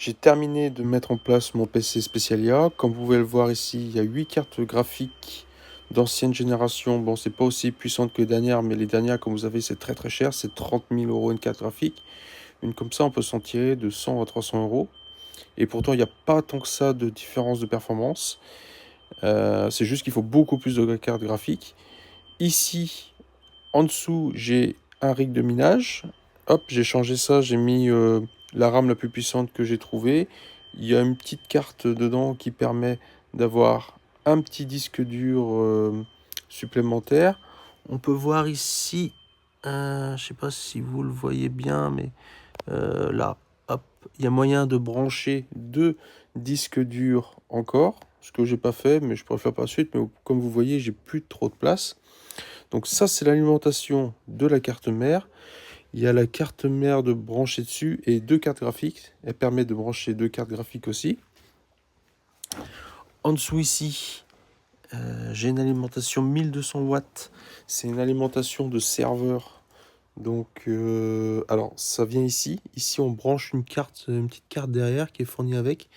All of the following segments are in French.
J'ai terminé de mettre en place mon PC spécial IA. Comme vous pouvez le voir ici, il y a 8 cartes graphiques d'ancienne génération. Bon, c'est pas aussi puissante que les dernières, mais les dernières, comme vous avez, c'est très très cher. C'est 30 000 € une carte graphique. Une comme ça, on peut s'en tirer de 100 à 300 €. Et pourtant, il n'y a pas tant que ça de différence de performance. C'est juste qu'il faut beaucoup plus de cartes graphiques. Ici, en dessous, j'ai un rig de minage. Hop, j'ai changé ça, j'ai mis la RAM la plus puissante que j'ai trouvée. Il y a une petite carte dedans qui permet d'avoir un petit disque dur supplémentaire. On peut voir ici, je ne sais pas si vous le voyez bien, mais là, hop, il y a moyen de brancher deux disques durs encore. Ce que j'ai pas fait, mais je pourrais faire par la suite. Mais comme vous voyez, j'ai plus trop de place. Donc ça, c'est l'alimentation de la carte mère. Il y a la carte mère de brancher dessus et deux cartes graphiques. Elle permet de brancher deux cartes graphiques aussi. En dessous ici, j'ai une alimentation 1200 watts. C'est une alimentation de serveur. Donc, alors ça vient ici. Ici, on branche une petite carte derrière qui est fournie avec.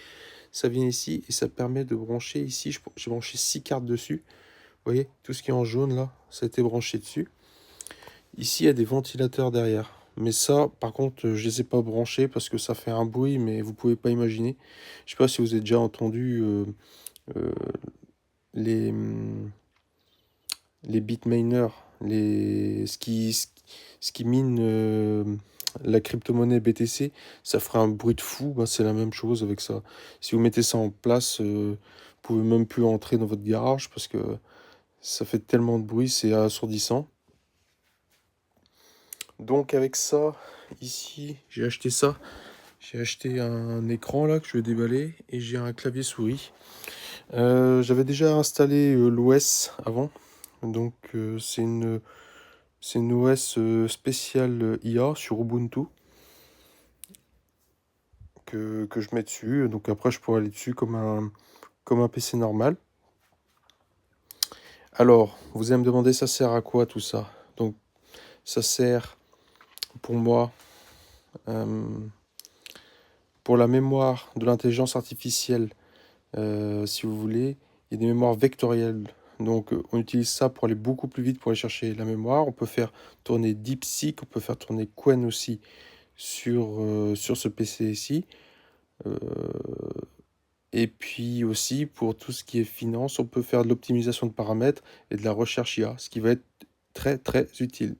Ça vient ici et ça permet de brancher ici. J'ai branché 6 cartes dessus. Vous voyez, tout ce qui est en jaune là, ça a été branché dessus. Ici, il y a des ventilateurs derrière. Mais ça, par contre, je les ai pas branchés parce que ça fait un bruit, mais vous pouvez pas imaginer. Je sais pas si vous avez déjà entendu euh, les, hum, les bitminers, ce qui mine la crypto-monnaie BTC. Ça ferait un bruit de fou. Ben, c'est la même chose avec ça. Si vous mettez ça en place, vous pouvez même plus entrer dans votre garage parce que ça fait tellement de bruit, c'est assourdissant. Donc avec ça, ici, j'ai acheté ça. J'ai acheté un écran là que je vais déballer et j'ai un clavier souris. J'avais déjà installé l'OS avant. Donc c'est une OS spéciale IA sur Ubuntu que je mets dessus. Donc après je pourrais aller dessus comme un PC normal. Alors, vous allez me demander ça sert à quoi tout ça? Donc ça sert pour moi euh, pour la mémoire de l'intelligence artificielle. Si vous voulez, il y a des mémoires vectorielles. Donc, on utilise ça pour aller beaucoup plus vite pour aller chercher la mémoire. On peut faire tourner DeepSeek, on peut faire tourner Qwen aussi sur ce PC ici. Euh, et puis aussi, pour tout ce qui est finance, on peut faire de l'optimisation de paramètres et de la recherche IA, ce qui va être très très utile.